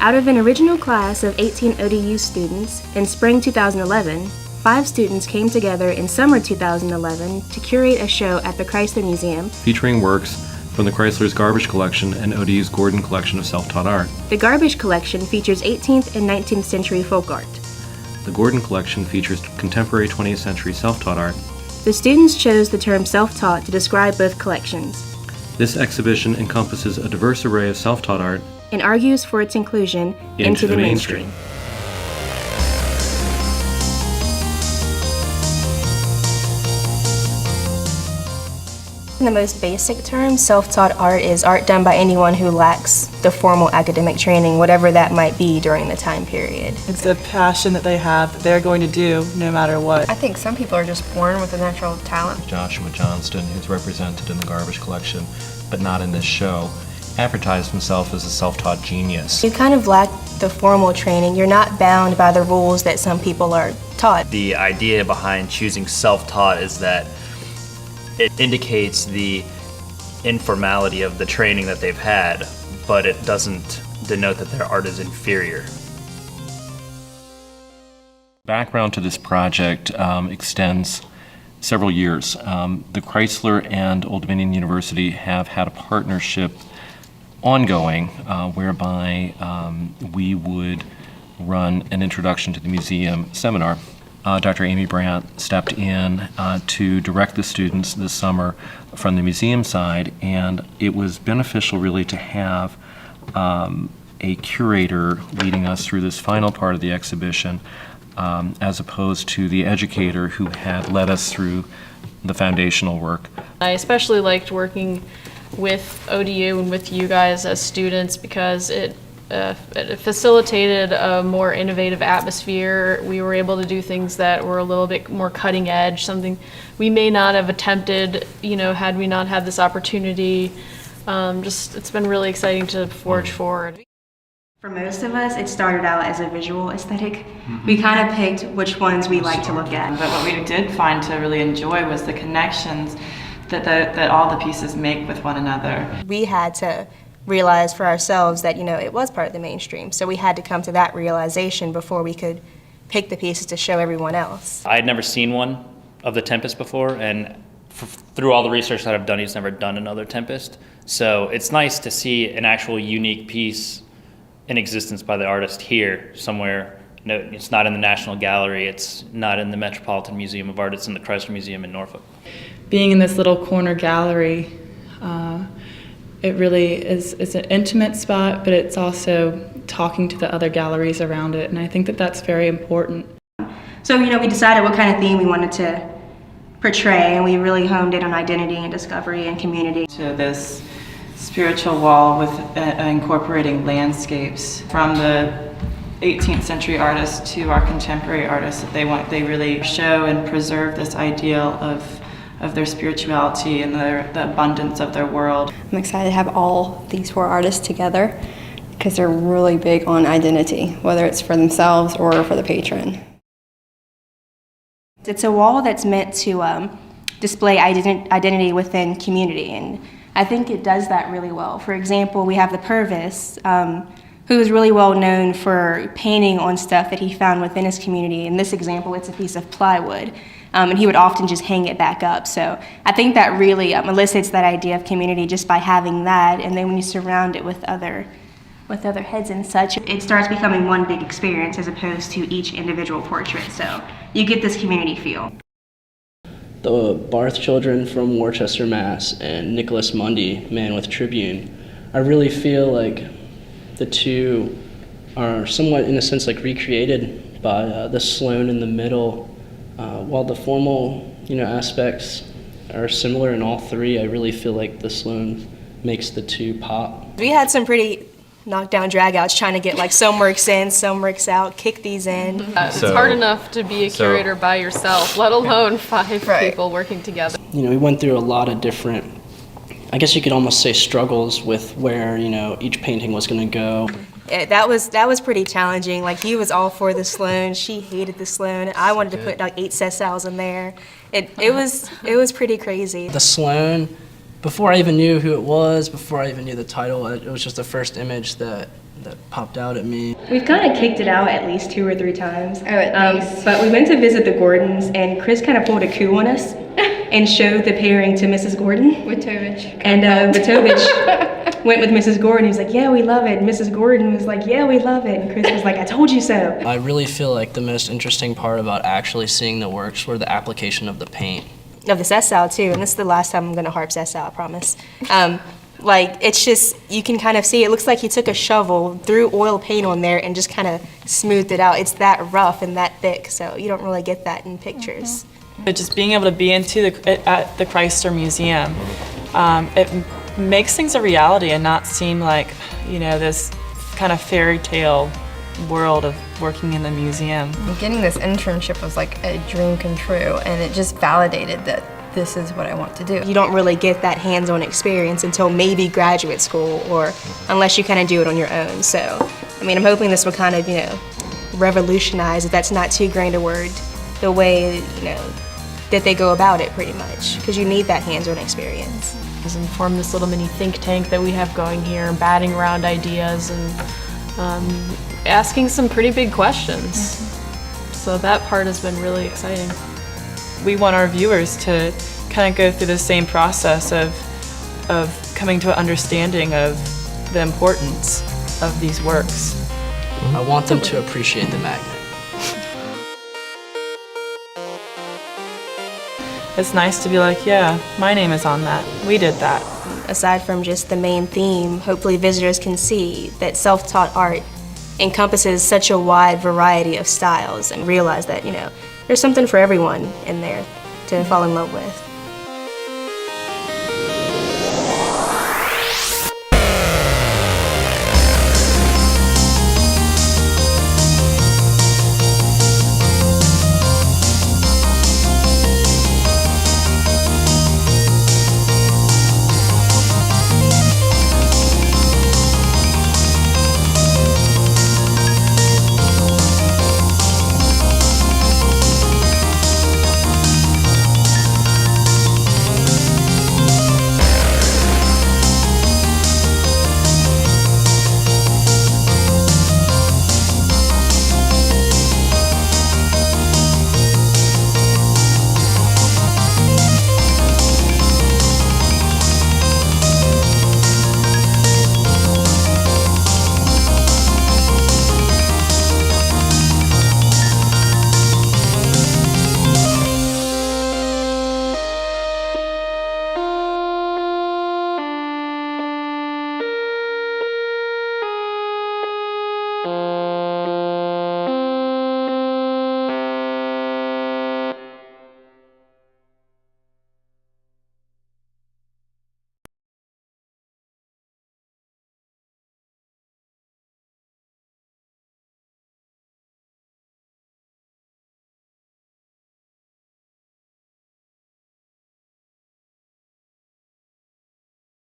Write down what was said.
Out of an original class of 18 ODU students in spring 2011, 5 students came together in summer 2011 to curate a show at the Chrysler Museum featuring works from the Chrysler's Garbage Collection and ODU's Gordon Collection of Self-Taught Art. The Garbage Collection features 18th and 19th century folk art. The Gordon Collection features contemporary 20th century self-taught art. The students chose the term self-taught to describe both collections. This exhibition encompasses a diverse array of self-taught art and argues for its inclusion into the mainstream. In the most basic terms, self-taught art is art done by anyone who lacks the formal academic training, whatever that might be during the time period. It's a passion that they have that they're going to do no matter what. I think some people are just born with a natural talent. Joshua Johnston, who's represented in the Garbage Collection, but not in this show, advertised himself as a self-taught genius. You kind of lack the formal training. You're not bound by the rules that some people are taught. The idea behind choosing self-taught is that it indicates the informality of the training that they've had, but it doesn't denote that their art is inferior. Background to this project extends several years. The Chrysler and Old Dominion University have had a partnership ongoing whereby we would run an introduction to the museum seminar. Dr. Amy Brandt stepped in to direct the students this summer from the museum side, and it was beneficial really to have a curator leading us through this final part of the exhibition as opposed to the educator who had led us through the foundational work. I especially liked working with ODU and with you guys as students because it facilitated a more innovative atmosphere. We were able to do things that were a little bit more cutting edge, something we may not have attempted, had we not had this opportunity. It's been really exciting to forge forward. For most of us, it started out as a visual aesthetic. We kind of picked which ones we like to look at. But what we did find to really enjoy was the connections that all the pieces make with one another. We had to realize for ourselves that, it was part of the mainstream. So we had to come to that realization before we could pick the pieces to show everyone else. I had never seen one of the Tempest before, and through all the research that I've done, he's never done another Tempest. So it's nice to see an actual unique piece in existence by the artist here somewhere. No, it's not in the National Gallery, it's not in the Metropolitan Museum of Art, it's in the Chrysler Museum in Norfolk. Being in this little corner gallery, it really is an intimate spot, but it's also talking to the other galleries around it, and I think that that's very important. So, we decided what kind of theme we wanted to portray, and we really honed in on identity and discovery and community. To this spiritual wall with incorporating landscapes from the 18th century artists to our contemporary artists. They really show and preserve this ideal of their spirituality and the abundance of their world. I'm excited to have all these 4 artists together because they're really big on identity, whether it's for themselves or for the patron. It's a wall that's meant to display identity within community, and I think it does that really well. For example, we have the Purvis, who is really well known for painting on stuff that he found within his community. In this example, it's a piece of plywood, and he would often just hang it back up. So I think that really elicits that idea of community just by having that, and then when you surround it with other heads and such, it starts becoming one big experience as opposed to each individual portrait. So you get this community feel. The Barth children from Worcester, Mass, and Nicholas Mundy, Man with Tribune, I really feel like the two are somewhat, in a sense, like recreated by the Sloan in the middle. While the formal, aspects are similar in all 3, I really feel like the Sloan makes the 2 pop. We had some pretty knockdown dragouts trying to get some works in, some works out, kick these in. It's hard enough to be a curator by yourself, let alone 5 people working together. We went through a lot of different, I guess you could almost say, struggles with where, each painting was going to go. That was pretty challenging. He was all for the Sloan. She hated the Sloan. I wanted to put 8 Sesows in there. It was pretty crazy. The Sloan, before I even knew who it was, before I even knew the title, it was just the first image that that popped out at me. We've kind of kicked it out at least 2 or 3 times. Oh, at least. But we went to visit the Gordons, and Chris kind of pulled a coup on us and showed the pairing to Mrs. Gordon. Witovich. And Vitovich went with Mrs. Gordon. He was like, yeah, we love it. And Mrs. Gordon was like, yeah, we love it. And Chris was like, I told you so. I really feel like the most interesting part about actually seeing the works were the application of the paint. Of the Sesow too, and this is the last time I'm gonna harp Sesow, I promise. Like, it's just, you can kind of see, it looks like he took a shovel, threw oil paint on there, and just kind of smoothed it out. It's that rough and that thick, so you don't really get that in pictures. But just being able to be at the Chrysler Museum, it makes things a reality and not seem like, you know, this kind of fairy tale world of working in the museum. Getting this internship was like a dream come true, and it just validated that this is what I want to do. You don't really get that hands-on experience until maybe graduate school, or unless you kind of do it on your own. So, I mean, I'm hoping this will kind of, you know, revolutionize, if that's not too grand a word, the way, you know, that they go about it pretty much, because you need that hands-on experience. And form this little mini think tank that we have going here, batting around ideas and asking some pretty big questions. So that part has been really exciting. We want our viewers to kind of go through the same process of coming to an understanding of the importance of these works. I want them to appreciate the magnet. It's nice to be like, yeah, my name is on that. We did that. Aside from just the main theme, hopefully visitors can see that self-taught art encompasses such a wide variety of styles, and realize that, you know, there's something for everyone in there to fall in love with.